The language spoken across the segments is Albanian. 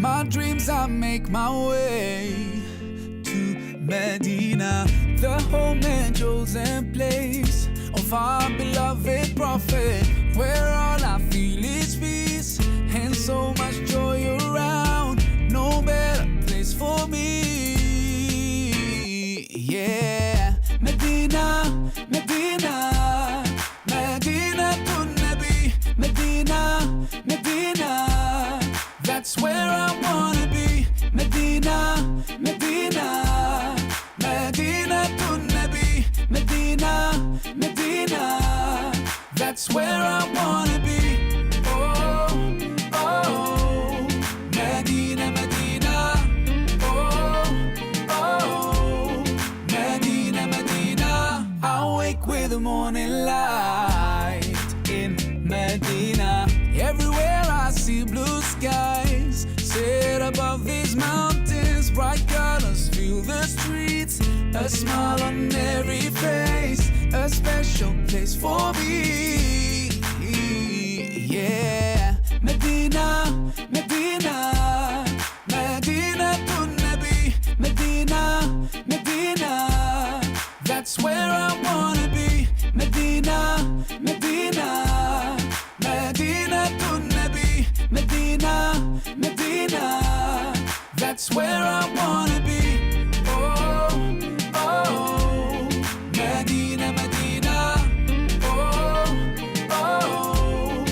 my dreams I make my way to Medina, the home and chosen place of our beloved prophet, where all I feel is peace and so much joy around. No better place for me. Yeah, Medina, Medina, Medina to Nabi, Medina, Medina, that's where I wanna be. Medina, Medina, Medina to Nabi, Medina, Medina, that's where I wanna be. Oh, oh, Medina, Medina, oh, oh, Medina, Medina. I wake with the morning light in Medina. Everywhere I see blue skies set above these mountains, bright colors fill the streets, a smile on every face, a special place for me. Yeah, Medina, Medina, Medina to Nabi, Medina, Medina, that's where I wanna be. Medina, Medina, Medina to Nabi, Medina, Medina, that's where I wanna be. Oh, oh, Medina, Medina, oh, oh,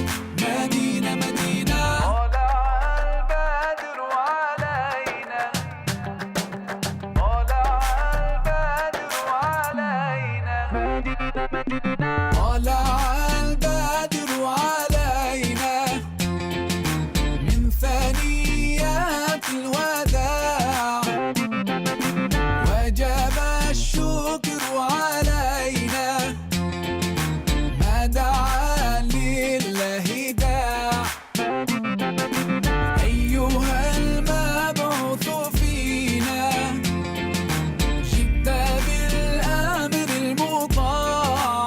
Medina, Medina. طلع البدر علينا من ثنيات الوداع، وجب الشكر علينا ما دعا لله داع. أيها المبعوث فينا جئت بالأمر المطاع،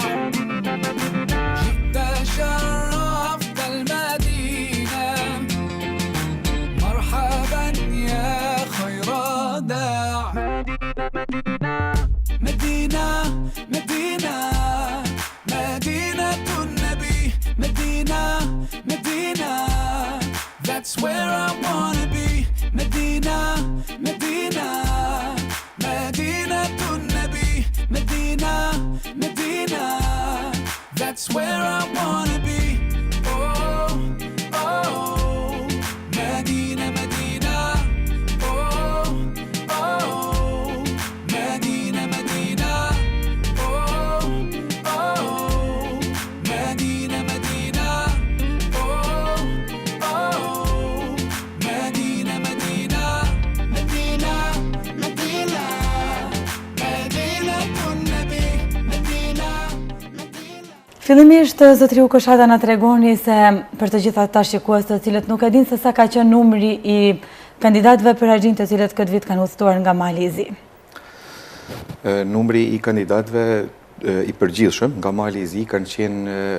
جئت شرفت المدينة، مرحبا يا خير داع. مدينة، مدينة، مدينة النبي، مدينة، مدينة، that's where I wanna be. مدينة، مدينة، مدينة النبي، مدينة، مدينة, that's where I wanna be. Oh, oh, Medina, Medina, oh, oh, Medina, Medina, oh, oh, Medina, Medina, oh, oh, Medina, Medina, Medina, Medina, Medina to Nabi, Medina, Medina. Fillimisht, zotri Ukoshata na tregoni se për të gjitha ata shikues të cilët nuk e dinë se sa ka qenë numri i kandidatëve për haxhin të cilët këtë vit kanë udhëtuar nga Mali i Zi. Numri i kandidatëve i përgjithshëm nga Mali i Zi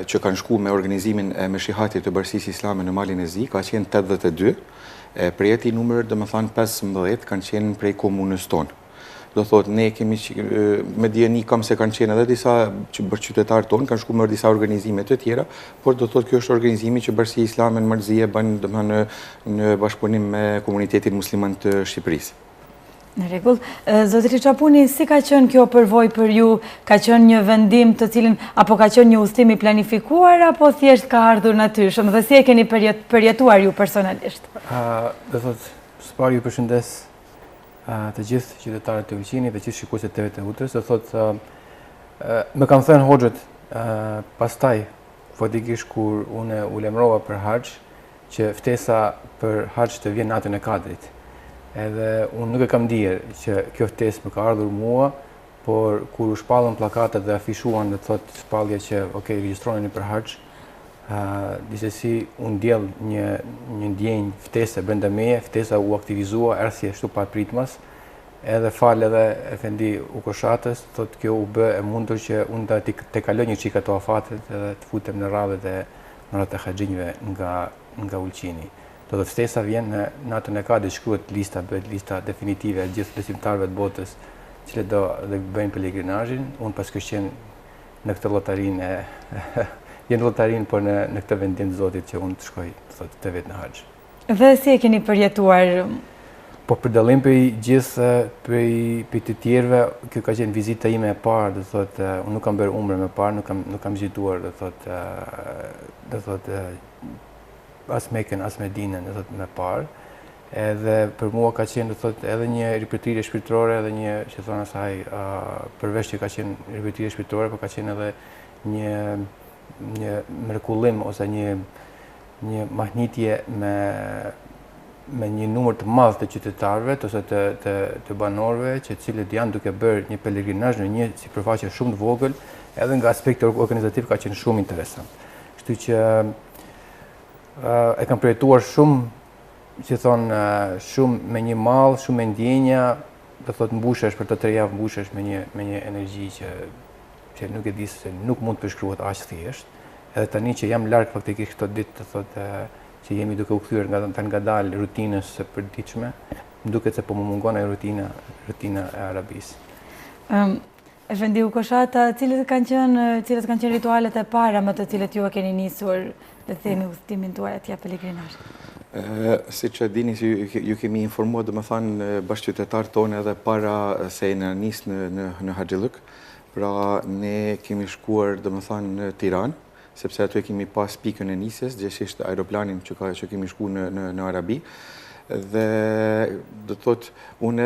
që kanë shkuar me organizimin e meshihatit të bashkisë islame në Malin e Zi ka qenë 82, prej atij numër domethënë 15 kanë qenë prej komunës tonë. Do thotë ne kemi me dieni kam se kanë qenë edhe disa qytetarë tonë kanë shkuar me disa organizime të tjera, por do thotë kjo është organizimi që Bashkia Islame në Marzi e bën domethënë në bashkëpunim me komunitetin musliman të Shqipërisë. Në rregull. Zotri Capuni, si ka qenë kjo përvojë për ju? Ka qenë një vendim të cilin apo ka qenë një udhëtim i planifikuar apo thjesht ka ardhur natyrshëm dhe si e keni përjetuar ju personalisht? Do thotë, së pari ju përshëndes të gjithë qytetarët e Ulqinit dhe gjithë shikuesit TV të Utrës. Do thotë, më kanë thënë hoxhët pastaj fatikisht kur unë u lemrova për haxh që ftesa për haxh të vjen natën e Kadrit. Edhe unë nuk e kam dier që kjo ftesë më ka ardhur mua, por kur u shpallën plakatet dhe afishuan dhe thotë shpallje që ok, regjistroheni për haxh, gjithsesi unë ndjell një ndjenjë ftese brenda meje, ftesa u aktivizua, erdhi ashtu pa pritmas, edhe fal edhe efendi Ukoshatës, thotë kjo u bë e mundur që unë të kaloj një çik ato afatet edhe të futem në radhët e haxhinjve nga Ulqini. Do të ftesa vjen në natën e ka dhe shkruhet lista, bëhet lista definitive e gjithë besimtarëve të botës, që do të bëjnë pelegrinazhin. Unë pas kësaj qenë në këtë llotarinë jenë llotarinë por në këtë vendim të Zotit që unë të shkoj thotë të vetë në haxh. Dhe si e keni përjetuar? Po për dallim për gjithë për të tjerëve, kjo ka qenë vizita ime e parë, do thotë unë nuk kam bërë umre më parë, nuk kam vizituar do thotë as Mekën as Medinën do thotë më parë. Edhe për mua ka qenë do thotë edhe një ripetitje shpirtërore, edhe një, si thon asaj, përveç që ka qenë ripetitje shpirtërore, por ka qenë edhe një mrekullim ose një mahnitje me një numër të madh të qytetarëve ose të banorëve, që cilët janë duke bërë një pelegrinazh në një sipërfaqe shumë të vogël, edhe nga aspekti organizativ ka qenë shumë interesant. Kështu që e kam përjetuar shumë, që thonë, shumë me një mall, shumë me ndjenja, do thotë mbushesh për të 3 javë, mbushesh me një energji që nuk e di se nuk mund të përshkruhet aq thjesht. Edhe tani që jam larg faktikisht këto ditë, të thotë që jemi duke u kthyer ngadalë rutinës së përditshme, më duket se po më mungon ajo rutina e Arabisë. Efendi Ukoshata, cilat kanë qenë ritualet e para me të cilët ju e keni nisur, le të themi, udhëtimin tuaj atje pelegrinazh? Si që dini, ju kemi informuar domethënë bashkëqytetarët tonë edhe para se në nis në Haxhilluk. Pra ne kemi shkuar domethënë në Tiranë, sepse aty kemi pas pikën e nisjes, gjithsesi aeroplanin që kemi shku në Arabi. Dhe do të thotë, unë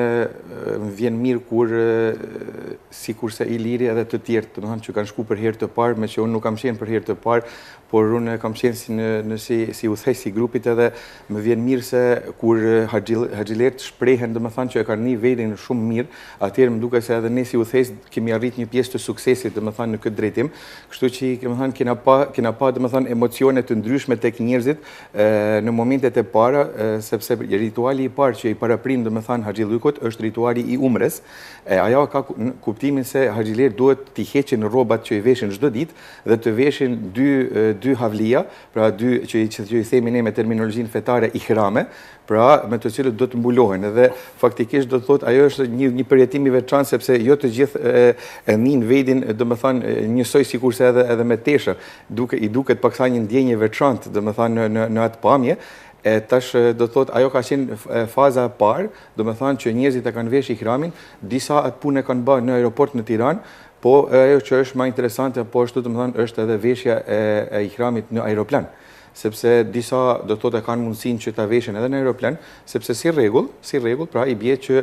më vjen mirë kur sikurse Iliri edhe të tjerë, domethënë që kanë shku për herë të parë, me që unë nuk kam qenë për herë të parë, por unë kam qenë si udhëheqës i grupit, edhe më vjen mirë se kur haxhilerët shprehen, domethënë që e kanë një vendin shumë mirë, atëherë më duket se edhe ne si udhëheqës kemi arrit një pjesë të suksesit, domethënë në këtë drejtim. Kështu që domethënë kena pa domethënë emocione të ndryshme tek njerëzit në momentet e para, sepse rituali i parë që i paraprim domethënë Haxhillukut është rituali i umres. Ajo ka kuptimin se haxhilerët duhet t'i heqin rrobat që i veshin çdo ditë dhe të veshin dy havlia, pra dy që i themi ne me terminologjinë fetare ihrame, pra me të cilët do të mbulohen. Edhe faktikisht do të thotë ajo është një përjetim i veçantë, sepse jo të gjithë e nijn vendin domethënë njësoj sikurse edhe me tesha, i duket paksa një ndjenjë e veçantë domethënë në atë pamje. Tash do të thotë ajo ka qenë faza e parë, domethënë që njerëzit e kanë vesh ihramin, disa atë punë kanë bërë në aeroport në Tiranë, po ajo që është më interesante po ashtu domethënë është edhe veshja e ihramit në aeroplan, sepse disa do të thotë kanë mundësinë që ta veshin edhe në aeroplan, sepse si rregull, pra i bie që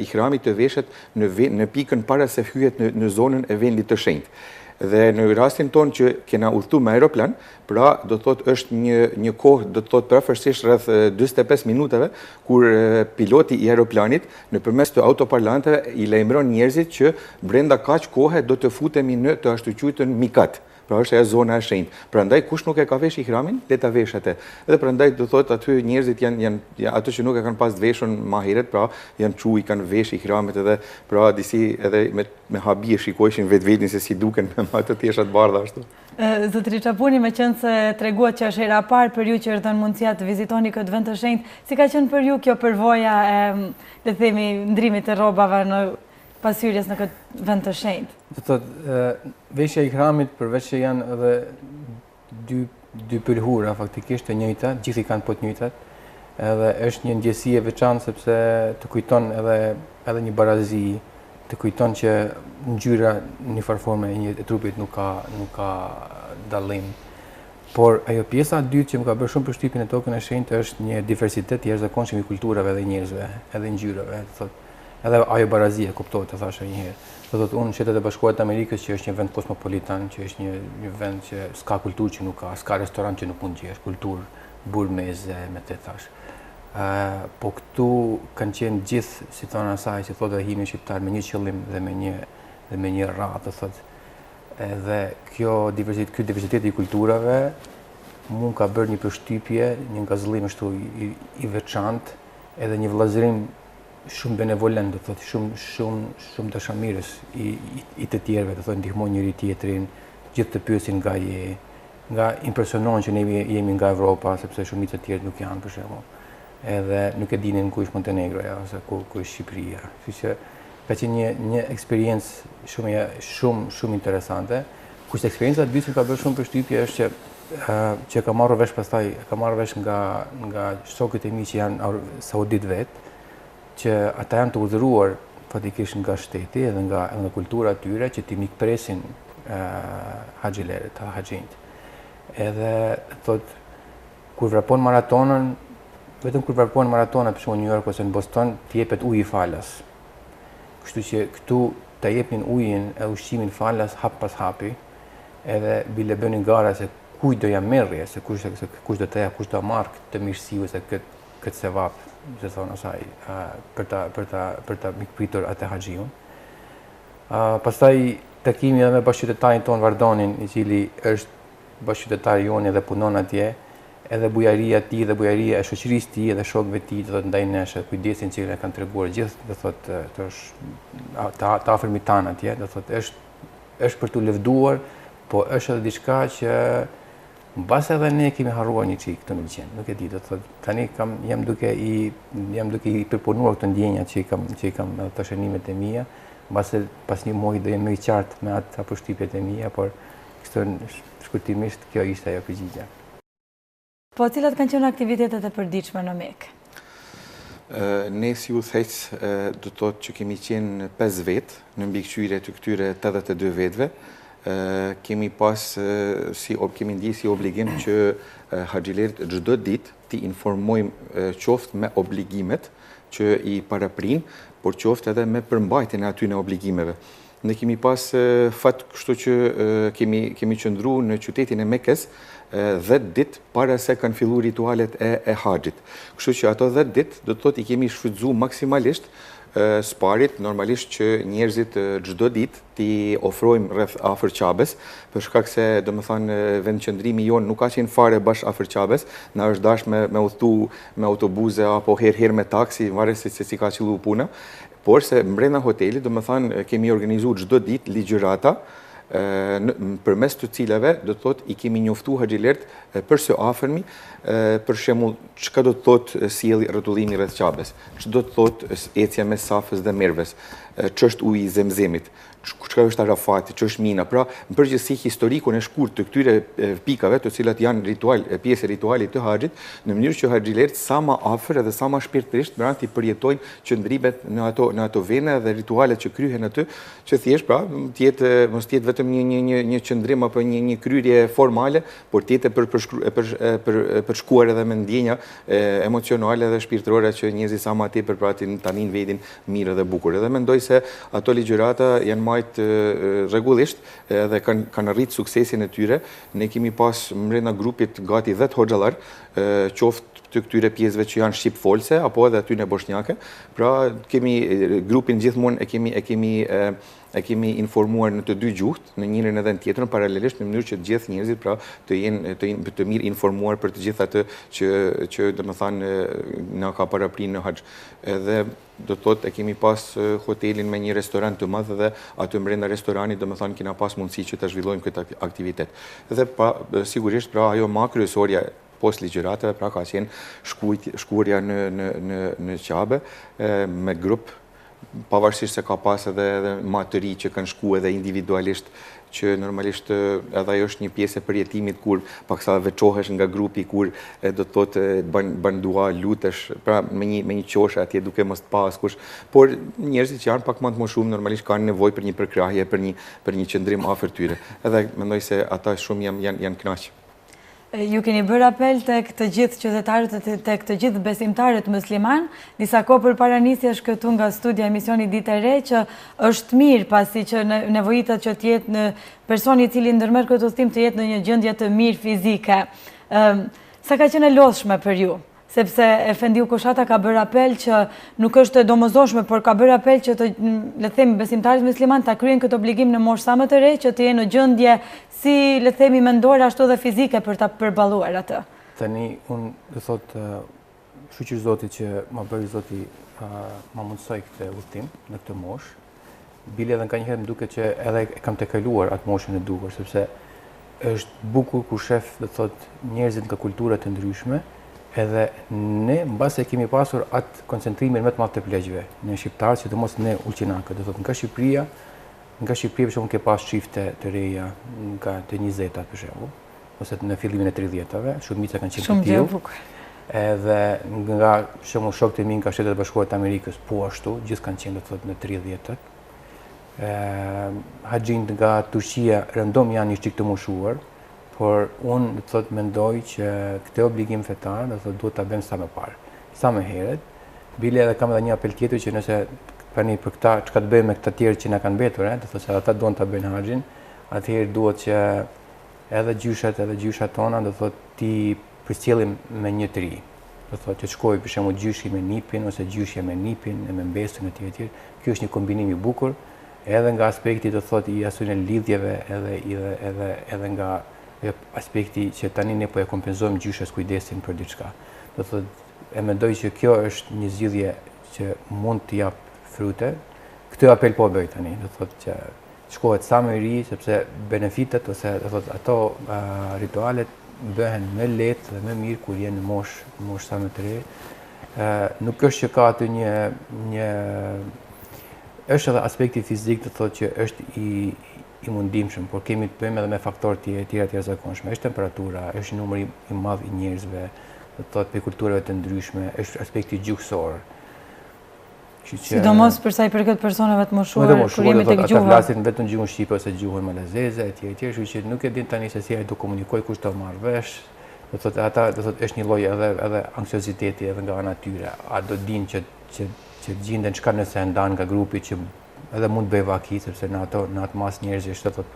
ihrami të veshet në pikën para se hyhet në zonën e vendit të shenjtë. Dhe në rastin tonë që kena udhëtuar me aeroplan, pra do të thotë është një kohë, do të thotë përfërsisht rreth 45 minutave, kur piloti i aeroplanit nëpërmes të autoparlanteve i lajmëron njerëzit që brenda kaq kohe do të futemi në të ashtu quajtën mikat. Pra është ajo zona e shenjtë. Prandaj kush nuk e ka vesh ihramin, le ta vesh atë. Edhe prandaj do thotë aty njerëzit janë ato që nuk e kanë pas të veshur më herët, pra janë i kanë vesh ihramit, edhe pra disi edhe me habi shikojshin vetveten se si duken me ato tesha të bardha ashtu. Zotëri Capuni, me qenë se treguat që është hera parë për ju që është dhënë mundësia të vizitoni këtë vend të shenjtë, si ka qenë për ju kjo përvoja e, le të themi, ndrimit të rrobave në pasyrjes në këtë vend të shenjtë? Do thotë, veshja e ihramit, përveç që janë edhe dy pëlhura faktikisht të njëjta, gjithë i kanë po të njëjtat, edhe është një ndjesi e veçantë sepse të kujton edhe një barazi, të kujton që ngjyra në farë forme e trupit nuk ka dallim. Por ajo pjesa e dytë që më ka bërë shumë përshtypjen e tokën e shenjtë është një diversitet i jashtëzakonshëm i kulturave dhe njerëzve, edhe ngjyrave, thotë. Edhe ajo barazia kuptohet, të thashë një herë. Do thotë unë në Shtetet e Bashkuara të Amerikës që është një vend kosmopolitan, që është një vend që s'ka kulturë që nuk ka, s'ka restorant që nuk mund gjesh, kulturë burmeze me të thash. Po këtu kanë qenë gjithë, si thonë asaj, si thotë himni shqiptar, me një qëllim dhe me një radhë, do thotë. Edhe ky diversitet i kulturave mund ka bërë një përshtypje, një ngazëllim ashtu i veçantë, edhe një vëllazërim shumë benevolent, do thotë, shumë dashamirës i të tjerëve, do thotë, ndihmon njëri tjetrin, gjithë të pyesin nga je, nga impresionon që ne jemi nga Evropa, sepse shumica e tjerë nuk janë për shembull. Edhe nuk e dinin ku është Montenegroja ose ku është Shqipëria. Kështu që ka qenë një eksperiencë shumë interesante. Kurse eksperjenca e dytë që ka bërë shumë përshtypje është që ka marrë vesh nga shokët e mi që janë saudit vetë, që ata janë të udhëruar fatikisht nga shteti edhe nga kultura e tyre që t'i mikpresin haxhilerët, haxhinjt. Edhe thot kur vrapon maratonën, vetëm kur vrapon maratonën për shembull në New York ose në Boston, t'i jepet uji i falas. Kështu që këtu ta jepnin ujin e ushqimin falas hap pas hapi, edhe bile bënin gara se kujt do ja merrje, se kush do të ja, kush do marr këtë mirësi ose këtë sevap, se thonë asaj, për ta mikpritur atë haxhiun. Pastaj takimi edhe me bashkëqytetarin ton Vardonin, i cili është bashkëqytetari jonë dhe punon atje, edhe bujaria e tij dhe bujaria e shoqërisë së tij dhe shokëve të tij, do të ndaj nesh, kujdesin që e kanë treguar gjithë, do thotë, të afërmit tan atje, do thotë, është për t'u lëvduar, po është edhe diçka që mbas edhe ne kemi harruar një çik këtë mëlqen, nuk e di, do thotë, tani jam duke i përpunuar këto ndjenja që i kam të shënimet e mia, mbas pas një muaji do jem më i qartë me ato përshtypjet e mia, por shkurtimisht kjo ishte ajo përgjigje. Po cilat kanë qenë aktivitetet e përditshme në Mekë? Ne si udhëheq do të thotë që kemi qenë 5 vetë në mbikëqyrje të këtyre 82 vetëve. Kemi ndjej si obligim që haxhilerët çdo ditë t'i informojmë qoftë me obligimet që i paraprin, por qoftë edhe me përmbajtjen e atyre obligimeve. Ne kemi pas fat kështu që kemi qëndruar në qytetin e Mekës 10 ditë para se kanë filluar ritualet e haxhit. Kështu që ato 10 ditë do të thotë i kemi shfrytzuar maksimalisht sparit, normalisht që njerëzit çdo ditë t'i ofrojmë rreth afër Qabes, për shkak se domethënë vendqëndrimi jon nuk ka qenë fare bash afër Qabes, na është dash me udhëtu me autobuse apo herë me taksi, varet se si ka qelluar puna, por se brenda hotelit domethënë kemi organizuar çdo ditë ligjërata përmes të cilave do të thotë i kemi njoftuar haxhilerët për së afërmi, për shembull çka do të thotë sjellje rrotullimi rreth Qabes, ç'do të thotë ecja mes Safës dhe Merves, ç'është uji i Zemzemit, çka është Arafati, ç'është Mina. Pra, në përgjithësi historikun e shkurt të këtyre pikave, të cilat janë pjesë e ritualit të haxhit, në mënyrë që haxhilerët sa më afër dhe sa më shpirtërisht të përjetojnë qëndrimet në ato vende dhe ritualet që kryhen aty, që thjesht pra mos të jetë vetëm një qëndrim apo një kryerje formale, por të jetë për shkuar edhe me ndjenja emocionale dhe shpirtërore që njerëzit sa më tepër pra tani vedin mirë dhe bukur. Edhe mendoj se ato ligjërata janë majtë rregullisht dhe kanë arritur suksesin e tyre. Ne kemi pas brenda grupit gati 10 hoxhallar, qoftë të këtyre pjesëve që janë shqipfolse apo edhe aty në bosnjake. Pra kemi grupin gjithmonë e kemi informuar në të dy gjuhët, në njërin edhe në tjetrën paralelisht, në mënyrë që të gjithë njerëzit pra të jenë të mirë informuar për të gjithë atë që domethënë na ka paraprin në haxh. Edhe do të thotë e kemi pas hotelin me një restorant të madh dhe aty brenda restoranit domethënë kena pas mundësi që ta zhvillojmë këtë aktivitet. Dhe sigurisht pra ajo më kryesorja post ligjëratave pra ka qenë shkuarja në Qabe me grup, pavarësisht se ka pas edhe ma të ri që kanë shku edhe individualisht, që normalisht edhe ajo është një pjesë e përjetimit kur paksa veçohesh nga grupi, kur do të thotë bën dua, lutesh, pra me një qoshe atje duke mos të pa askush, por njerëzit që janë pak më të moshuar normalisht kanë nevojë për një përkrahje, për një qëndrim afër tyre. Edhe mendoj se ata shumë janë kënaq. Ju keni bërë apel tek të gjithë qytetarët, tek të gjithë besimtarët musliman, disa kohë përpara nisjesh këtu nga studia emisioni Ditë e Re, që është mirë pasi që nevojitet që të jetë në personi i cili ndërmerr këtë udhtim të jetë në një gjendje të mirë fizike. Sa ka qenë e lodhshme për ju? Sepse Efendi Ukoshata ka bërë apel që nuk është domosdoshme, por ka bërë apel që le të themi besimtarët musliman ta kryejnë këtë obligim në moshë sa më të re, që të jenë në gjendje si le të themi mendore ashtu dhe fizike për ta përballuar atë. Tani unë do thotë shqyr Zotit që ma bëri Zoti ma mundsoj këtë udhtim në këtë moshë. Bile edhe nga njëherë më duket që edhe kam të kaluar atë moshën e duhur, sepse është bukur kur shef, do thot, njerëzit nga kultura të ndryshme, edhe ne mbase kemi pasur atë koncentrimin më të madh të pleqjve. Ne shqiptarët, sidomos ne ulqinakët, do thot, nga Shqipëria për shembull ke pas çifte të reja nga të 20-tat për shembull, ose në fillimin e 30-tave, shumica kanë qenë të tillë. Edhe nga shumë shokët e mi nga Shtetet e Bashkuara të Amerikës, po ashtu, gjithë kanë qenë, do thot, në 30-tat. Haxhinjt nga Turqia rëndom janë një çik të moshuar, por unë, do thot, mendoj që këtë obligim fetar, do thot, duhet ta bëjmë sa më parë, sa më herët. Bile edhe kam edhe një apel tjetër që nëse tani për këta çka të bëjmë me këta tjerë që na kanë mbetur, do thotë se ata duan ta bëjnë haxhin, atëherë duhet që edhe gjyshat tona, do thotë ti përcjellim me një të ri. Do thotë që shkojë për shembull gjyshi me nipin ose gjyshja me nipin e me mbesën e tjerë. Ky është një kombinim i bukur, edhe nga aspekti, do thotë, i asojnë lidhjeve, edhe nga aspekti që tani ne po e kompenzojmë gjyshes kujdesin për diçka. Do thotë, e mendoj që kjo është një zgjidhje që mund të jap frute. Këtë apel po bëj tani, do thotë që shkohet sa më i ri, sepse benefitet ose do thotë ato ritualet bëhen më lehtë dhe më mirë kur jenë në moshë sa më të re. Nuk është që ka aty një është edhe aspekti fizik, do thotë që është i mundimshëm, por kemi të bëjmë edhe me faktorë të tjerë të jashtëzakonshme. Është temperatura, është numri i madh i njerëzve, do thotë për kulturave të ndryshme, është aspekti gjuhësor. Sidomos për sa i përket personave të moshuar, kur jemi tek gjuha. Ata flasin vetëm gjuhën shqipe ose gjuhën malazeze etj, kështu që nuk e din tani se si ai do komunikoj, kush do marr vesh. Do thotë ata, do thotë është një lloj edhe anksioziteti edhe nga ana e tyre. A do dinë që gjenden çka nëse ndan nga grupi që edhe mund të bëj vaki, sepse në atë mas njerëzish, do thotë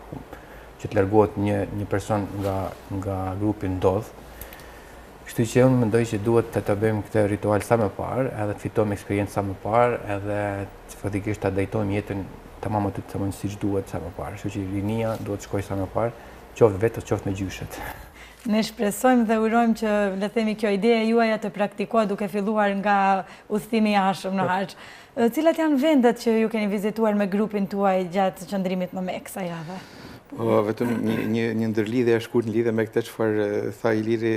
që të largohet një person nga grupi ndodh. Kështu që unë mendoj që duhet të bëjmë këtë ritual sa më parë, edhe të fitojmë eksperiencë sa më parë, edhe fatikisht ta drejtojmë jetën tamam aty siç duhet sa më parë. Kështu që rinia duhet të shkojë sa më parë, qoftë vetë, qoftë me gjyshet. Ne shpresojmë dhe urojmë që, le të themi, kjo ide juaja të praktikohet duke filluar nga udhëtimi i jashtëm në haxh. Cilat janë vendet që ju keni vizituar me grupin tuaj gjatë qëndrimit në Mekë kësaj radhe? Vetëm një ndërlidhje e shkurt në lidhje me këtë çfarë tha Iliri,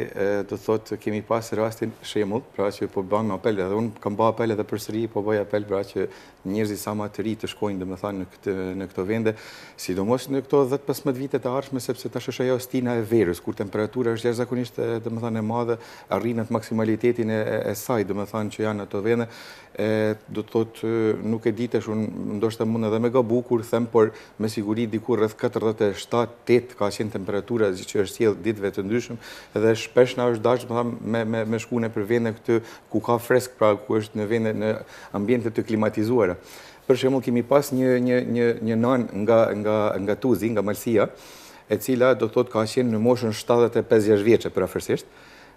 do thotë kemi pas rastin shembull, pra që po bëjmë apel, edhe unë kam bërë apel edhe përsëri, po bëj apel pra që njerëzit sa më të ri të shkojnë domethënë në këto vende, sidomos në këto 10-15 vite të ardhshme, sepse tash është ajo stina e verës, kur temperatura është jashtëzakonisht domethënë e madhe, arrin atë maksimalitetin e saj, domethënë që janë ato vende. Do të thotë nuk e di tash, unë ndoshta mund edhe me gabu kur them, por me siguri diku rreth 47-8 ka qenë temperatura që është sjell ditëve të ndryshëm, edhe shpesh na është dashur me shkuën për vende këtu ku ka fresk, pra ku është në vende në ambiente të klimatizuara. Për shembull kemi pas një nan nga Tuzi, nga Malsia, e cila do thotë ka qenë në moshën 75 vjeçe përafërsisht,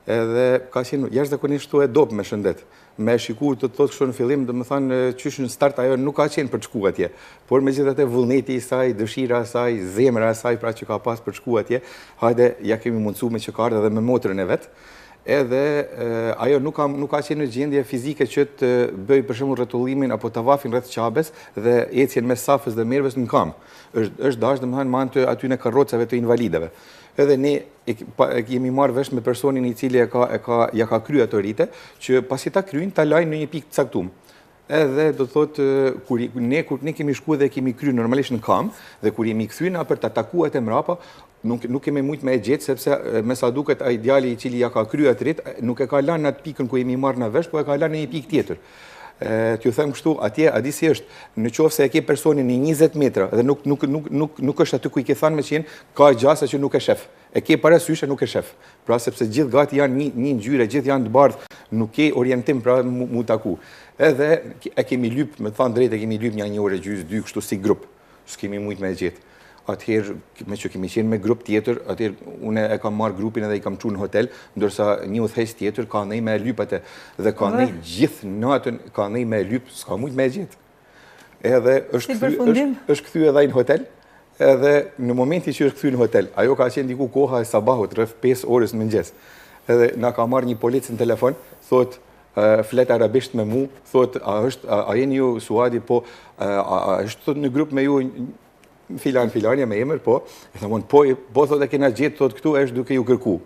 edhe ka qenë jashtëzakonisht e dobë me shëndet. Me shikuar të thotë kështu në fillim, domethënë qysh në start ajo nuk ka qenë për të shkuar atje, por megjithatë vullneti i saj, dëshira e saj, zemra e saj pra që ka pas për të shkuar atje, hajde ja kemi mundsuar me që ka ardhur edhe me motrën e vet. Edhe ajo nuk ka qenë në gjendje fizike që të bëj për shembull rrotullimin apo tavafin rreth Qabes dhe ecjen mes Safës dhe Mervës në kam. Është dashur domethënë me anë aty në karrocave të invalidëve. Edhe ne jemi marrë vesh me personin i cili ja ka kryer ato rite, që pasi ta kryejnë ta lajnë në një pikë të caktuar. Edhe do thotë kur ne kemi shkuar dhe kemi kryer normalisht në kam, dhe kur jemi kthyer për ta takuar të mrapa, nuk kemi mujt me e gjetë, sepse me sa duket ai djali i cili ja ka kryer atë rit nuk e ka lënë në atë pikën ku jemi marrë në vesh, po e ka lënë në një pikë tjetër. T'ju them kështu, atje a di si është, në qoftë se e ke personin në 20 metra dhe nuk është aty ku i ke thënë me qenë, ka gjasa që nuk e shef. E ke parasysh e nuk e shef. Pra sepse gjithë gati janë një ngjyrë, gjithë janë të bardhë, nuk ke orientim pra mu taku. Edhe e kemi lyp, me të thënë drejtë, e kemi lyp një orë gjys, 2 kështu si grup. S'kemi mujt me e gjetë. Atëherë, me që kemi qenë me grup tjetër, atëherë une e kam marrë grupin edhe i kam çuar në hotel, ndërsa një udhëheq tjetër ka ndej me lyp atë dhe ka ndej gjithë natën, ka ndej me lyp, s'ka mujt me e gjetë. Edhe është kthyer edhe në hotel, edhe në momentin që është kthyer në hotel, ajo ka qenë diku koha e sabahut, rreth 5 orës në mëngjes. Edhe na ka marrë një polic në telefon, thotë flet arabisht me mu, thotë a jeni ju Suadi, po a është thotë në grup me ju filanja me emër, po. E thamon, po thot e kena gjetë, thot këtu është duke ju kërku.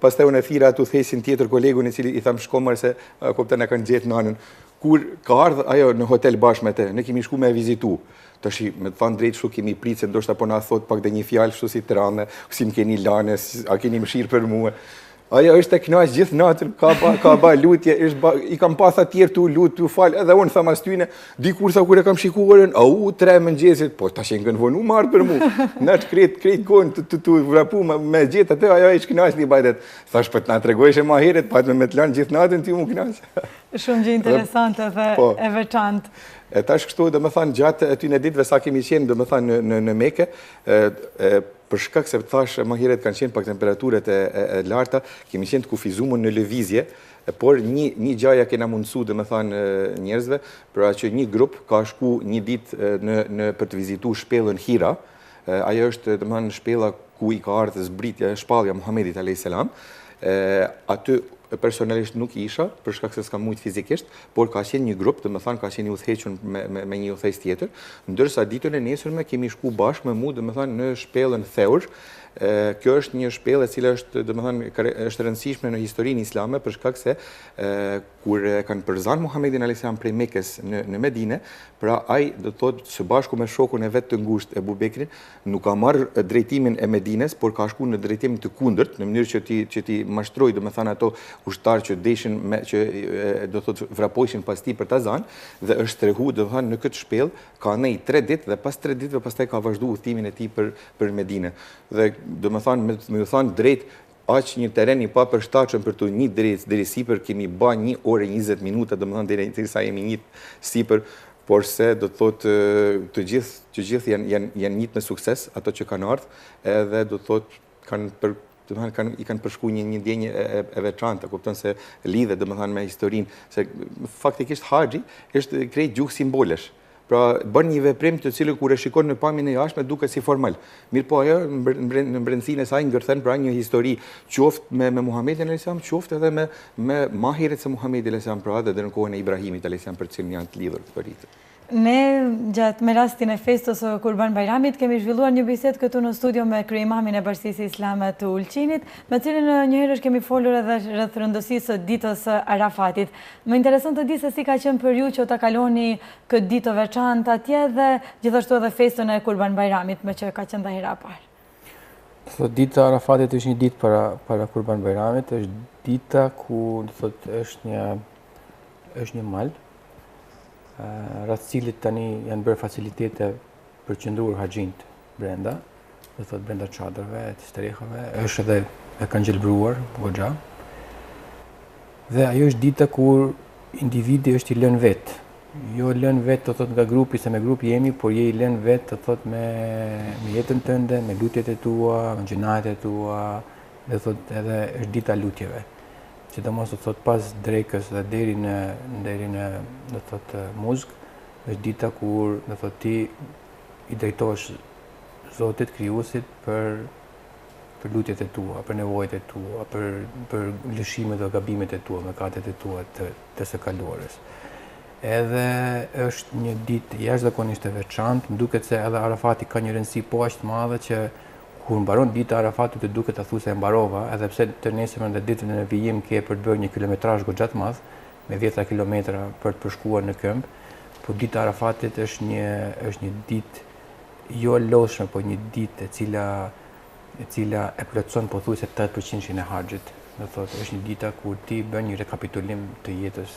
Pastaj unë e thira atu thesin tjetër kolegun i cili i tham shkomar se kupton e kanë gjetë nanën. Kur ka ardhur ajo në hotel bashkë me te, ne kemi shku me vizitu. Tash me të thënë drejt kështu kemi pritë se ndoshta po na thot pak dhe një fjalë kështu si Tiranë, si më keni lanë, a keni mëshirë për mua. Ajo është e kënaq gjithë natën, ka ba lutje, i kam pas atjer tu lut, tu fal, edhe unë tham as tyne, dikur sa kur e kam shikuar, 3 mëngjesit, po tash e ngën vonu marr për mua. Naç krejt gon tu vrapu me gjetë atë, ajo është kënaq i bajtet. Thash po të na tregojsh më herët, pa me të lanë gjithë natën ti më kënaq. Shumë gjë interesante dhe e veçantë. E tash kështu, domethënë gjatë atyre ditëve sa kemi qenë domethënë në Mekë, për shkak se thash më herët kanë qenë pak temperaturat e larta, kemi qenë të kufizuar në lëvizje, por një gjëja kena mundsu domethënë njerëzve, pra që një grup ka shku një ditë për të vizituar shpellën Hira. Ajo është domethënë shpella ku i ka ardhur zbritja, shpallja Muhamedit alayhis salam. Aty personalisht nuk isha, për shkak se s'kam mujt fizikisht, por ka qenë një grup, domethënë ka qenë i udhëhequr me një udhëheqës tjetër, ndërsa ditën e nesërme kemi shku bashkë me mua, domethënë në shpellën Theur. Kjo është një shpellë e cila është domethënë është rëndësishme në historinë islame për shkak se kur kanë përzan Muhamedit alayhis salam prej Mekës në Medine, pra ai do të thotë së bashku me shokun e vet të ngushtë Ebu Bekrin, nuk ka marrë drejtimin e Medines, por ka shkuar në drejtimin të kundërt, në mënyrë që ti mashtroi domethënë ato ushtarë që deshin që do të thotë vrapojshin pas tij për ta zanë, dhe është trehu domethënë në këtë shpellë ka nej 3 ditë dhe pas 3 ditëve pastaj ka vazhduar udhtimin e tij për Medinë. Dhe domethënë me thënë drejt, aq një teren i papërshtatshëm për të një deri sipër, kemi ba 1 orë 20 minuta domethënë deri sa jemi një sipër, por se do të thotë të gjithë janë njët me sukses ato që kanë ardhur, edhe do të thotë i kanë përshku një ndjenjë e veçantë, kupton se lidhet domethënë me historinë, se faktikisht haxhi është krejt gjuhë simbolesh. Pra bën një veprim të cilën kur e shikon në pamjen e jashtme duket si formal. Mirë po ajo në brendësinë e saj ngërthen pra një histori qoftë me Muhamedit alayhis salam, qoftë edhe me mahiret se Muhamedi alayhis salam, pra edhe në kohën e Ibrahimit alayhis salam, për të cilën janë të lidhur të përitë. Ne gjatë me rastin e festës së Kurban Bayramit kemi zhvilluar një bisedë këtu në studio me krye'imamin e Bashkisë Islame të Ulqinit, me cilin njëherësh kemi folur edhe rreth rëndësisë së ditës së Arafatit. Më intereson të di se si ka qenë për ju që ta kaloni këtë ditë të veçantë atje dhe gjithashtu edhe festën e Kurban Bayramit, me që ka qenë dhe hera parë. Thot dita e Arafatit është një ditë para Kurban Bayramit, është dita ku thot është një mal rreth cilit tani janë bërë facilitete për qëndruar haxhint brenda, do thot brenda çadrëve, të strehave, është edhe e kanë gjelbruar goxha. Dhe ajo është dita kur individi është i lënë vetë. Jo lënë vetë do thot nga grupi, se me grup jemi, por je i lënë vetë do thot me jetën tënde, me lutjet e tua, me gjunajet e tua, do thot edhe është dita lutjeve. Sidomos do thot pas drekës dhe deri në do thot muzikë, është dita kur do thot ti i drejtohesh Zotit krijuesit për lutjet e tua, për nevojat e tua, për lëshimet dhe gabimet e tua, mëkatet e tua të së kaluarës. Edhe është një ditë jashtëzakonisht e veçantë, më duket se edhe Arafati ka një rëndësi po aq të madhe që kur mbaron dita e Arafatit të duket ta thosë e mbarova, edhe pse të nesërmen dhe ditën e vijim ke për të bërë një kilometrazh goxha të madh, me 10 kilometra për të përshkuar në këmbë, por dita e Arafatit është një ditë jo lodhshme, por një ditë e cila e plotson pothuajse 8% e haxhit. Do thotë është një dita kur ti bën një rekapitulim të jetës,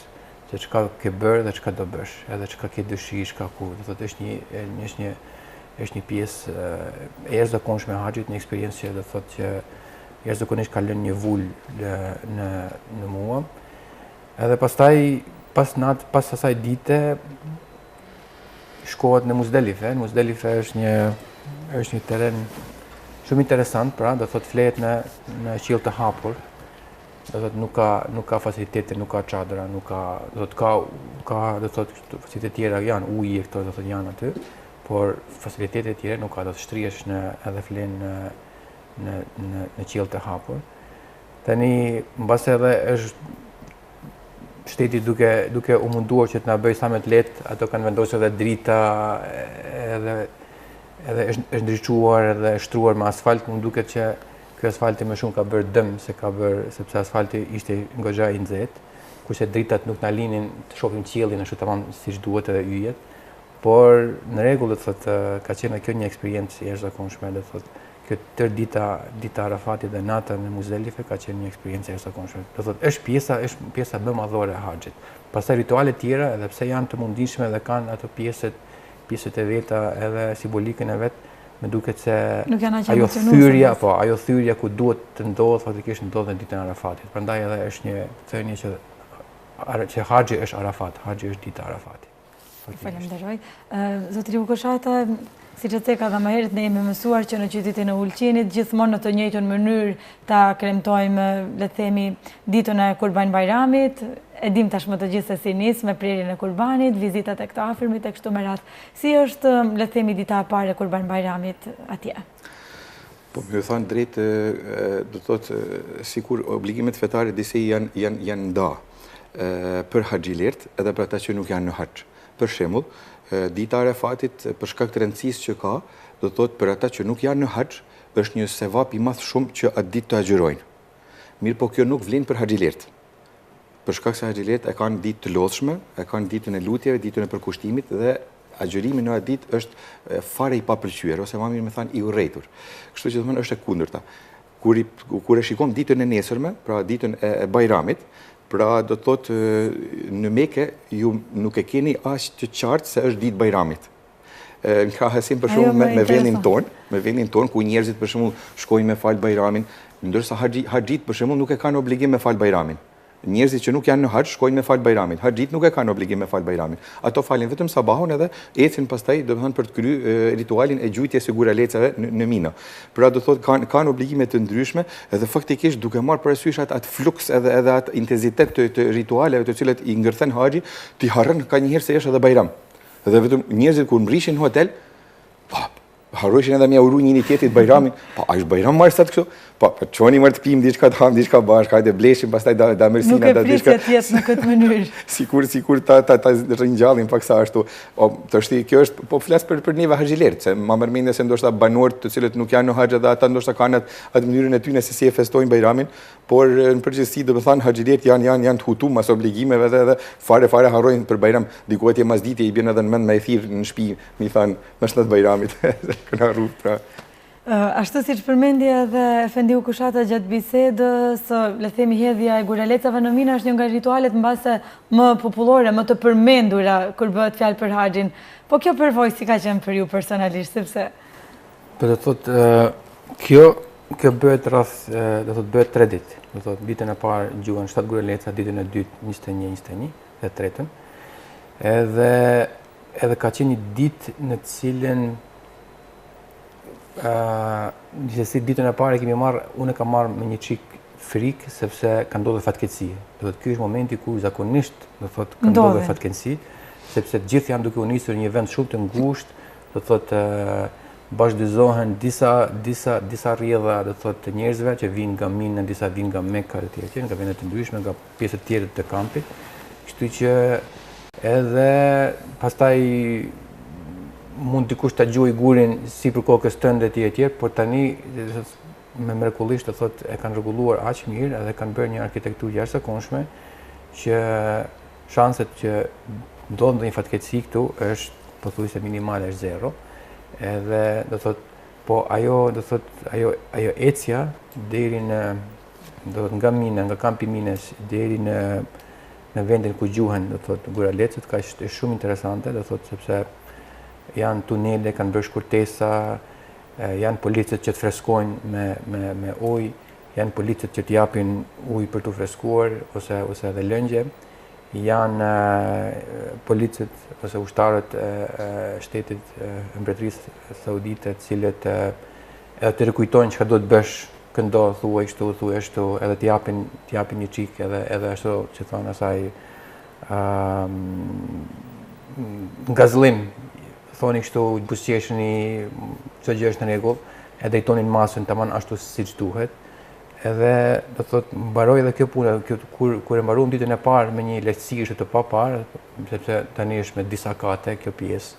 se çka ke bërë dhe çka do bësh, edhe çka ke dëshirë, çka ku. Do thotë është një pjesë e jashtëzakonshme e haxhit, një eksperiencë që do thotë që jashtëzakonisht ka lënë një vul në mua. Edhe pastaj pas asaj dite shkohet në Muzdelife. Muzdelife është një teren shumë interesant, pra do thotë flehet në qiell të hapur. Do thotë nuk ka facilitete, nuk ka çadra, nuk ka do thotë facilitete tjera janë, uji e këto do thotë janë aty, por facilitetet tjera nuk ka, do të shtrihesh edhe flen në qiell të hapur. Tani mbase edhe është shteti duke u munduar që të na bëjë sa më të lehtë, ato kanë vendosur edhe drita, edhe edhe është ndriçuar edhe shtruar me asfalt, më duket që ky asfalti më shumë ka bërë dëm se ka bërë, sepse asfalti ishte goxha i nxehtë, kurse dritat nuk na linin të shohim qiellin ashtu tamam siç duhet edhe yjet. Por në rregull do thotë ka qenë kjo një eksperiencë e jashtëzakonshme, do thotë kjo tër dita Arafatit dhe nata në Muzdelife ka qenë një eksperiencë e jashtëzakonshme. Do thotë është pjesa më madhore e haxhit. Pastaj ritualet tjera, edhe pse janë të mundishme dhe kanë ato pjesët e veta edhe simbolikën e vet, më duket se ajo thyrja ku duhet të ndodhë faktikisht ndodh në ditën e Arafatit. Prandaj edhe është një thënie që haxhi është Arafat, haxhi është dita e Arafatit. Falenderoj. Zotëri Ukoshata, siç e theka edhe më herët, ne jemi mësuar që në qytetin e Ulqinit gjithmonë në të njëjtën mënyrë ta kremtojmë, le të themi, ditën e Kurban Bayramit. E dim tashmë të gjithë se si nis me prerjen e kurbanit, vizitat e këto afërmit e kështu me radhë. Si është, le të themi, dita e parë e Kurban Bayramit atje? Po më thënë drejt, do të thotë sikur obligimet fetare disi janë nda për haxhilert edhe për ata që nuk janë në haxh. Për shembull, dita e Arafatit për shkak të rëndësisë që ka, do të thotë për ata që nuk janë në haxh, është një sevap i madh shumë që atë ditë të agjërojnë. Mirë, po kjo nuk vlen për haxhilert. Për shkak se haxhilert e kanë ditë të lodhshme, e kanë ditën e lutjeve, ditën e përkushtimit dhe agjërimi në atë ditë është fare i papëlqyer ose më mirë me thënë i urrëtur. Kështu që domethënë është e kundërta. Kur e shikon ditën e nesërme, pra ditën e Bayramit, pra do të thotë në Mekë ju nuk e keni aq të qartë se është ditë Bayramit. Në krahasim për shembull me vendin ton ku njerëzit për shembull shkojnë me fal Bayramin, ndërsa haxhit për shembull nuk e kanë obligim me fal Bayramin. Njerëzit që nuk janë në haxh shkojnë me fal Bayramin. Haxhit nuk e kanë obligim me fal Bayramin. Ato falin vetëm sabahun edhe ecin pastaj domethënë për të kryer ritualin e gjujtjes së guralecave në Mina. Pra do thotë kanë obligime të ndryshme edhe faktikisht duke marrë parasysh atë fluks edhe atë intensitet të ritualeve të cilat i ngërthen haxhi, ti harron kanjëherë se është edhe Bayram. Edhe vetëm njerëzit kur mbrishin në hotel, harrojshin edhe me uru njëri tjetrit Bayramin, a është Bayram marrë sot kështu? Çoni marrë të pim diçka të ham diçka bashkë, hajde bleshim pastaj da mërsina da diçka. Nuk e prisja të në këtë mënyrë. Sikur ta ringjallin paksa ashtu. Të shti kjo është po flas për neve haxhilert, se ma mërmendje se ndoshta banorët të cilët nuk janë në haxh edhe ata ndoshta kanë atë mënyrën e tyre se si e festojnë Bayramin, por në përgjithësi domethënë haxhilert janë të hutuar mas obligimeve edhe fare harrojnë për Bayram, diku atje mas dite i bën edhe në mend me thirr në shtëpi, mi thanë më shtat Bayramit. Këna rrugë pra. Ashtu si që përmendje edhe Efendi Ukoshata gjatë bisedës, le themi hedhja e guralecave në Mina është një nga ritualet mbase më popullore, më të përmendura kur bëhet fjalë për haxhin. Po kjo përvojë si ka qenë për ju personalisht, sepse? Po do thotë kjo bëhet rreth, do thotë bëhet 3 ditë. Do thotë ditën e parë gjuhen 7 guraleca, ditën e dytë 21 dhe tretën. Edhe ka qenë një ditë në cilën njësësi ditën e parë unë kam marrë me një çik frikë sepse ka ndodhur fatkeqësi. Do thotë ky është momenti ku zakonisht do thotë ka ndodhur fatkeqësi, sepse të gjithë janë duke u nisur në një vend shumë të ngushtë, do thotë bashkëdëzohen disa rrjedha do thotë të njerëzve që vinë nga Mina, disa vinë nga Meka e tjerë, nga vende të ndryshme, nga pjesë të tjera të kampit. Kështu që edhe pastaj mund dikush ta gjujë gurin si për kokës tënde e tjerë, por tani me mrekullisht të thotë e kanë rregulluar aq mirë edhe kanë bërë një arkitekturë jashtëzakonshme që shanset që ndodh ndonjë fatkeqësi këtu është pothuajse minimale, është zero. Edhe do thotë po ajo ecja deri do thotë nga Mina, nga kampi i Minës deri në vendin ku gjuhen do thotë guralecët ka është shumë interesante, do thotë sepse janë tunele, kanë bërë shkurtesa, janë policët që të freskojnë me ujë, janë policët që të japin ujë për të freskuar ose edhe lëngje, janë policët ose ushtarët e shtetit Mbretërisë Saudite, cilët edhe të rikujtojnë çka do të bësh këndo, thuaj kështu, thuaj ashtu, edhe të japin një çik edhe ashtu që thonë asaj ngazllim. Thoni kështu buzëqeshni, çdo gjë është në rregull, e drejtonin masën tamam ashtu siç duhet. Edhe do thotë mbaroi edhe kjo punë, kur e mbaruam ditën e parë me një lehtësi të paparë, sepse tani është me disa kate kjo pjesë.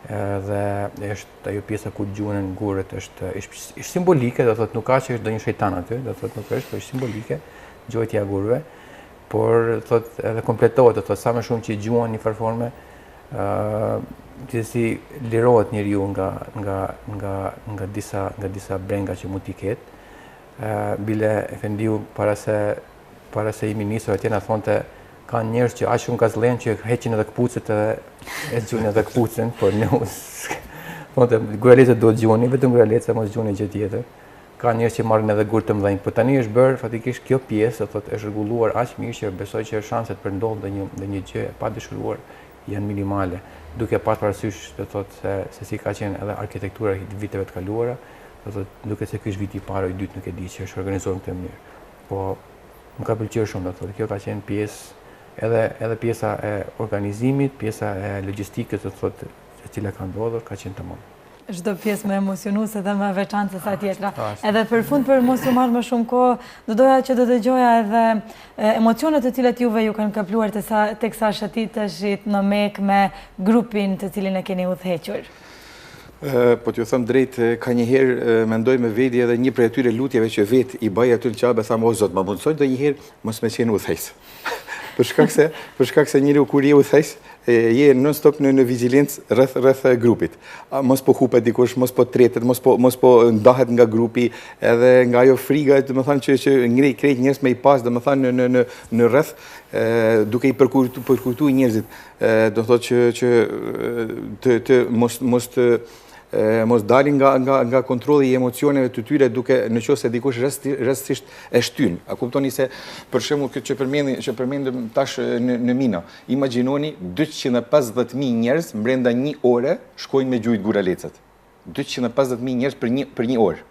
dhe është ajo pjesa ku gjuhën gurët është simbolike, do thotë nuk ka që është do një shejtan aty, do thotë nuk është, po është simbolike gjojtja e gurëve, por thotë edhe kompletohet, do thotë sa më shumë që gjuhën një farforme, gjithsesi lirohet njeriu nga disa brenga që mund t'i ketë. Bile Efendiu para se jemi nisur atje na thonte ka njerëz që aq shumë gazllen që heqin edhe kputucët e zgjojnë edhe kputucën, por ne thonte guralecët duhet zgjoni, vetëm guralecë mos zgjoni gjë tjetër. Ka njerëz që marrin edhe gur të mëdhenj, por tani është bërë fatikisht kjo pjesë, thotë është rregulluar aq mirë që besoj që shanset për ndodhur ndonjë gjë pa dëshiruar janë minimale, duke pas parasysh do thotë se si ka qenë edhe arkitektura e viteve të kaluara, do thotë duke se ky është viti i parë, i dytë nuk e di që është organizuar në këtë mënyrë. Po më ka pëlqyer shumë, do thotë kjo ka qenë pjesë edhe pjesa e organizimit, pjesa e logjistikës, do thotë e cila ka ndodhur, ka qenë tamam. Çdo pjesë më emocionuese dhe më veçantë se sa tjetra. Edhe për fund, për mos u marrë më shumë kohë, do doja që të dëgjoja edhe emocionet të cilat juve ju kanë kapluar teksa shëtiteshit në Mekë me grupin të cilin e keni udhëhequr. Po t'ju thëmë drejt, ka njëherë mendoj me vedi edhe një prej atyre lutjeve që vetë i bëj aty në qabe, thamë, o Zot, ma mundsoj do njëherë mos me qenë udhëheqës. Për shkak se njëri kur je udhëheqës, je non-stop në vigilencë rreth grupit. Mos po hupet dikush, mos po tretet, mos po ndahet nga grupi, edhe nga ajo friga, do të thënë që ngrej krejt njerëz me i pas, do të thënë në rreth, duke i përkujtuar njerëzit, do thotë që të mos dalin nga kontrolli i emocioneve të tyre duke nëse dikush rastësisht e shtyn. A kuptoni se për shembull këtë që përmendëm tash në Mina, imagjinoni 250.000 njerëz brenda një ore shkojnë me gjujt guralecët. 250.000 njerëz për një orë.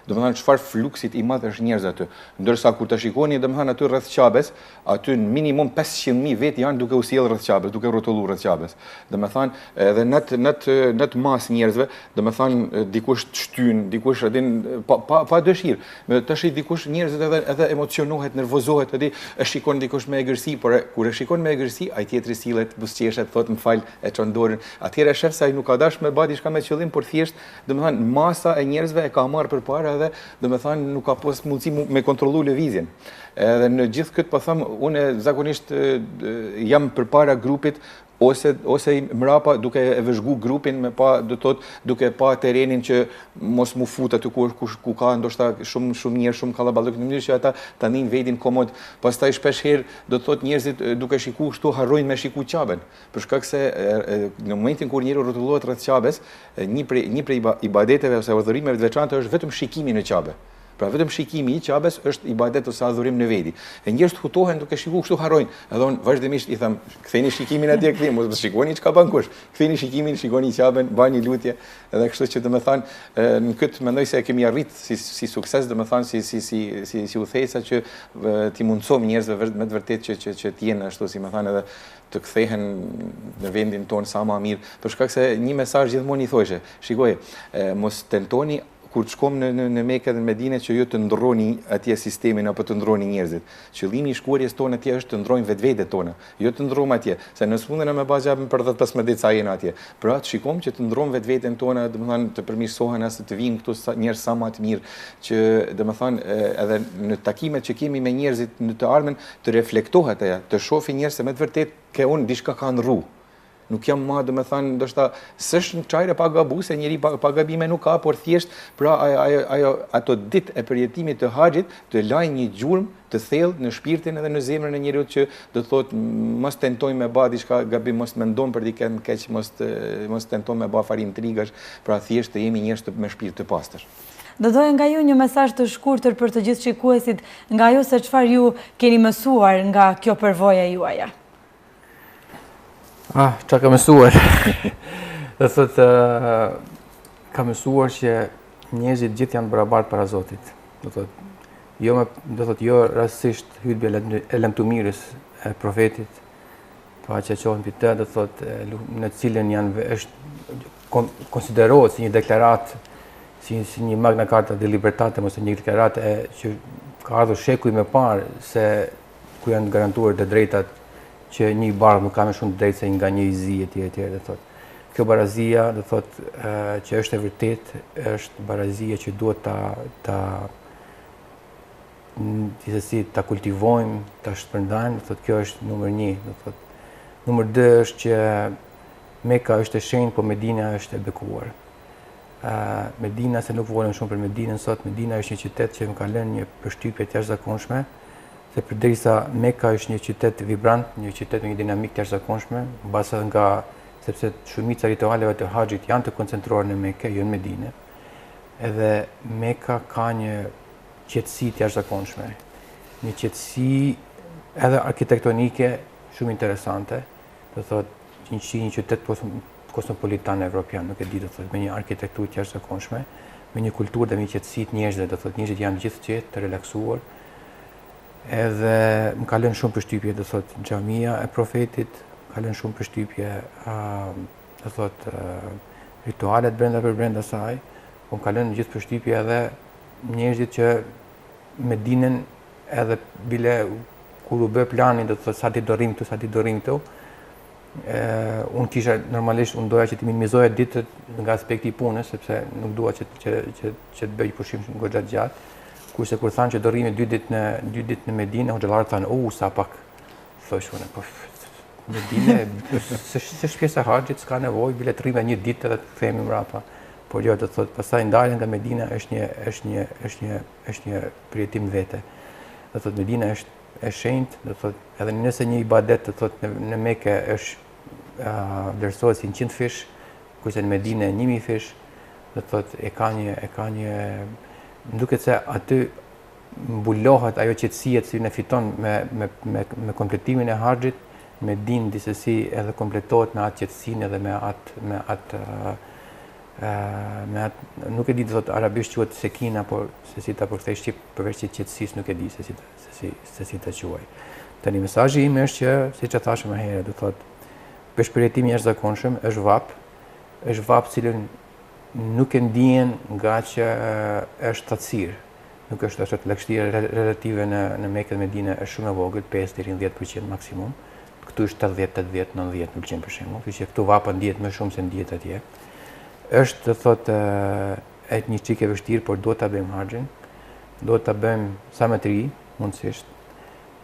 Do të thënë çfarë fluksit i madh është njerëz aty. Ndërsa kur ta shikoni, do të thënë aty rreth Qabes, aty në minimum 500.000 vet janë duke u sjellë rreth Qabes, duke rrotulluar rreth Qabes. Do të thënë edhe në mas njerëzve, do të thënë dikush të shtyn, dikush edhin pa dëshirë. Me tash dikush njerëzit edhe emocionohet, nervozohet, e shikon dikush me egërsi, por kur e shikon me egërsi, ai tjetri sillet, buzëqeshet, thotë më fal, e çon dorën. Atëherë shef se ai nuk ka dash me bë diçka me qëllim, por thjesht, do të thënë masa e njerëzve e ka marrë përpara edhe do të thënë nuk ka pas mundësi me kontrollu lëvizjen. Edhe në gjithë këtë po them, unë zakonisht jam përpara grupit ose mrapa duke e vëzhgu grupin me pa do thotë duke pa terrenin që mos mu fut aty ku ka ndoshta shumë njerëz, shumë kallaballok, në mënyrë që ata ta nin vetin komod. Pastaj shpesh herë do thotë njerëzit duke shikuar kështu harrojnë me shiku Qaben. Për shkak se në momentin kur njeriu rrotullohet rreth Qabes, një prej ibadeteve ose adhurimeve të veçanta është vetëm shikimi në Qabe. Pra vetëm shikimi i Qabes është ibadet ose adhurim në veti. E njerëzit hutohen duke shikuar kështu harrojnë. Edhe unë vazhdimisht i them, ktheni shikimin atje këthe, mos shikoni çka bën kush. Ktheni shikimin, shikoni Qaben, bani lutje. Edhe kështu që domethënë në këtë mendoj se e kemi arrit si sukses, domethënë si udhëheqësa që ti mundsojmë njerëzve me të vërtetë që të jenë ashtu si më thënë edhe të kthehen në vendin tonë sa më mirë. Për shkak se një mesazh gjithmonë i thoshe, shikoj, mos tentoni kur të shkom në Mekë dhe në Medinë që ju të ndrroni atje sistemin apo të ndrroni njerëzit. Qëllimi i shkuarjes tonë atje është të ndrrojmë vetvetet tona, jo të ndrrojmë atje, se në fundin me bazë japim për 10-15 ditë sa jeni atje. Pra të shikojmë që të ndrrojmë vetveten tona, domethënë të përmirësohen as të vinë këtu njerëz sa më të mirë, që domethënë edhe në takimet që kemi me njerëzit në të ardhmen të reflektohet ajo, të shohin njerëz se me të vërtetë ke unë diçka ka ndrru. Nuk jam ma, do me thënë, ndoshta s'është në çajre pa gabu, se njeri pa gabime nuk ka, por thjesht, pra ato ditë e përjetimit të haxhit të lajnë një gjurmë të thellë në shpirtin edhe në zemrën e njeriu që do thotë mos tentojmë me bë diçka gabim, mos mendon për dikën keq, mos tentojmë me bë fare intrigash, pra thjesht të jemi njerëz me shpirt të pastër. Do doja nga ju një mesazh të shkurtër për të gjithë shikuesit, nga ju se çfarë ju keni mësuar nga kjo përvojë juaja. Qa ka mësuar? Dhe thotë, ka mësuar që njerëzit gjithë janë barabartë para Zotit. Do thotë, jo rastësisht hutbja e lemtumirës e profetit, pa që qohën për të, do thotë, në cilën është konsiderohet si një deklaratë, si një magna carta de libertatem, ose një deklaratë që ka ardhur shekuj më parë se ku janë garantuar të drejtat që një bardh nuk ka më shumë drejtë se nga një izi etj. Thotë. kjo barazia, do thot që është e vërtet, është barazia që duhet ta kultivojmë, ta shpërndajmë, do thot kjo është numër 1, do thot. Numër 2 është që Meka është e shenjtë, po Medina është e bekuar. Medina, se nuk volëm shumë për Medinën sot, Medina është një qytet që më ka lënë një përshtypje të jashtëzakonshme, se përderisa Meka është një qytet vibrant, një qytet me një dinamikë të jashtëzakonshme, mbase sepse shumica ritualeve të haxhit janë të koncentruar në Mekë, jo në Medinë. Edhe Meka ka një qetësi të jashtëzakonshme, një qetësi edhe arkitektonike shumë interesante, do thot një qytet kosmopolitan evropian, nuk e di, do thot, me një arkitekturë të jashtëzakonshme, me një kulturë dhe me një qetësi të njerëzve, do thot, njerëzit janë gjithë qetë, të relaksuar. Edhe më ka lënë shumë përshtypje, do thot, xhamia e profetit, ka lënë shumë përshtypje, do thot, ritualet brenda saj, po më ka lënë gjithë përshtypje edhe njerëzit që Medinën edhe bile kur u bë plani, do thot, sa ditë do rrim këtu, unë kisha normalisht unë doja që të minimizoja ditët nga aspekti i punës, sepse nuk dua që të bëj pushim goxha gjatë. Kurse kur thanë që do rrimi 2 ditë në Medinë, hoxhallarët thanë, sa pak. Thosh unë, po Medinë s'është pjesë e haxhit, s'ka nevojë, bile të rrimë 1 ditë edhe të kthehemi mbrapa. Por jo, do thotë, pastaj ndarja nga Medina është një përjetim vete. Do thotë Medina është e shenjtë, do thotë, edhe nëse një ibadet, do thotë, në Mekë është vlerësohet si 100 fish, kurse në Medinë 1000 fish, do thotë e ka një më duket se aty mbulohet ajo qetësia që ne fiton me kompletimin e haxhit, Medinë disi edhe kompletohet me atë qetësinë edhe me atë nuk e di, do thotë arabisht quhet sekina, por se si ta përkthej shqip përveç qetësisë nuk e di se si ta quaj. Tani mesazhi im është që, siç e thashë më herët, do thotë përshpërjetimi i jashtëzakonshëm është vap cilën nuk e ndihen nga që është thatësirë. Nuk është lagështia relative në Mekë dhe Medinë është shumë e vogël, 5 deri në 10% maksimum. Këtu është 80, 90% për shembull, kështu që këtu vapa ndihet më shumë se ndihet atje. Është, do thotë, një çik e vështirë, por duhet ta bëjmë haxhin. Duhet ta bëjmë sa më të ri, mundësisht.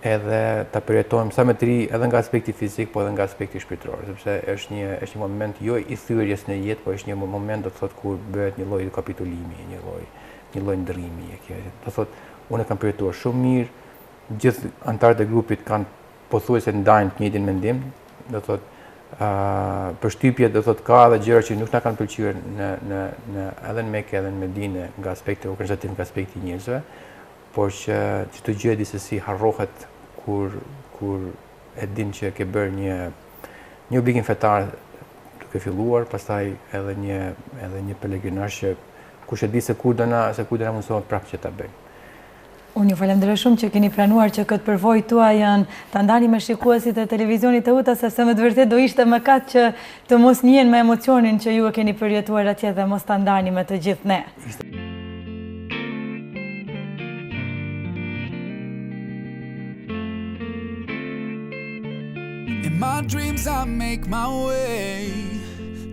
Edhe ta përjetojmë sa më të ri edhe nga aspekti fizik, po edhe nga aspekti shpirtëror, sepse është një moment jo i thyrjes në jetë, po është një moment, do thotë, kur bëhet një lloj kapitulimi, një lloj ndrrimi. Do thotë, unë e kam përjetuar shumë mirë, gjithë anëtarët e grupit kanë pothuajse ndajnë të njëjtin mendim, do thotë, përshtypje, do thotë, ka edhe gjëra që nuk na kanë pëlqyer edhe në Mekë edhe në Medinë nga aspekti organizativ, nga aspekti i njerëzve, por që çdo gjë disi harrohet kur e din që ke bërë një obligim fetar duke filluar, pastaj edhe një pelegrinazh që kush e di se kur do na mundsohet prapë që ta bëjmë. Unë ju falenderoj shumë që keni pranuar që këtë përvojë tuaj ta ndani me shikuesit e televizionit të UTA, sepse me të vërtetë do ishte mëkat që të mos njihen me emocionin që ju e keni përjetuar atje dhe mos ta ndani me të gjithë ne. In my dreams I make my way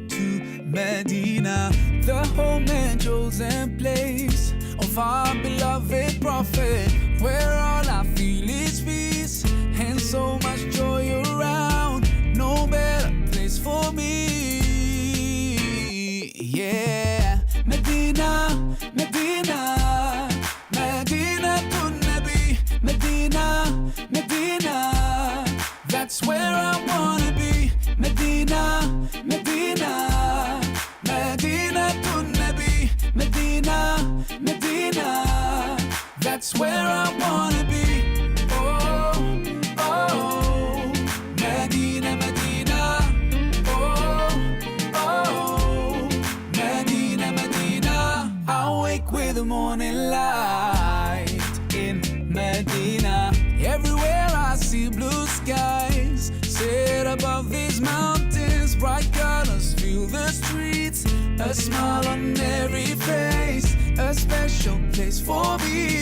to Medina, the home and chosen place of our beloved prophet, where all I feel is peace and so much joy around. No better place for me. Yeah, Medina, Medina, Medina to Nabi, Medina, Medina. That's where I wanna be. Medina, Medina, Medina to Nabi, Medina, Medina. That's where I wanna be. Oh, oh, Medina, Medina. Oh, oh, Medina, Medina. I wake with the morning light in Medina. Everywhere I see blue skies set above these mountains, bright colors fill the streets, a smile on every face, a special place for me.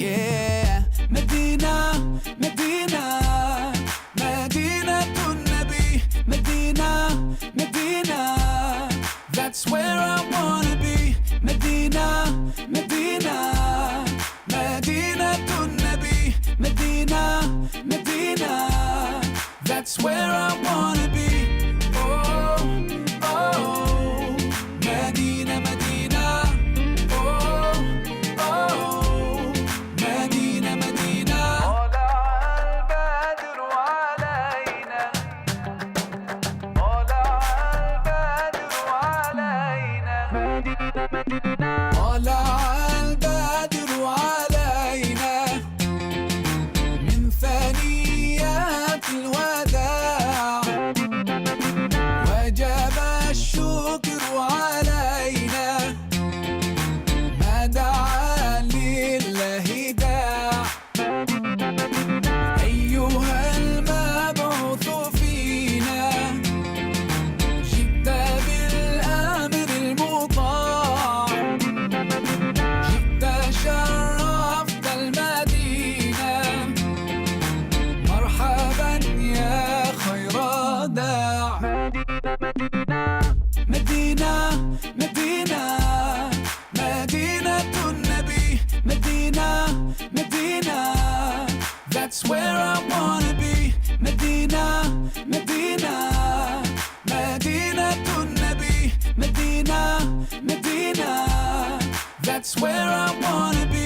Yeah, Medina, Medina, Medina to Nabi, Medina, Medina, Medina to Nabi, Medina, Medina, that's where I wanna be. Oh, oh, Medina, Medina, oh, oh, Medina, Medina. طلع البدر علينا، طلع البدر علينا، طلع البدر علينا من ثنيات الوداع، وجب الشكر علينا ما دعا لله داع. أيها المبعوث فينا جئت بالأمر المطاع، جئت شرفت المدينة، مرحبا يا خير داع. مدينة، مدينة، مدينة النبي، مدينة، مدينة، that's where I wanna be. مدينة، مدينة، مدينة النبي، مدينة، مدينة, that's where I wanna be.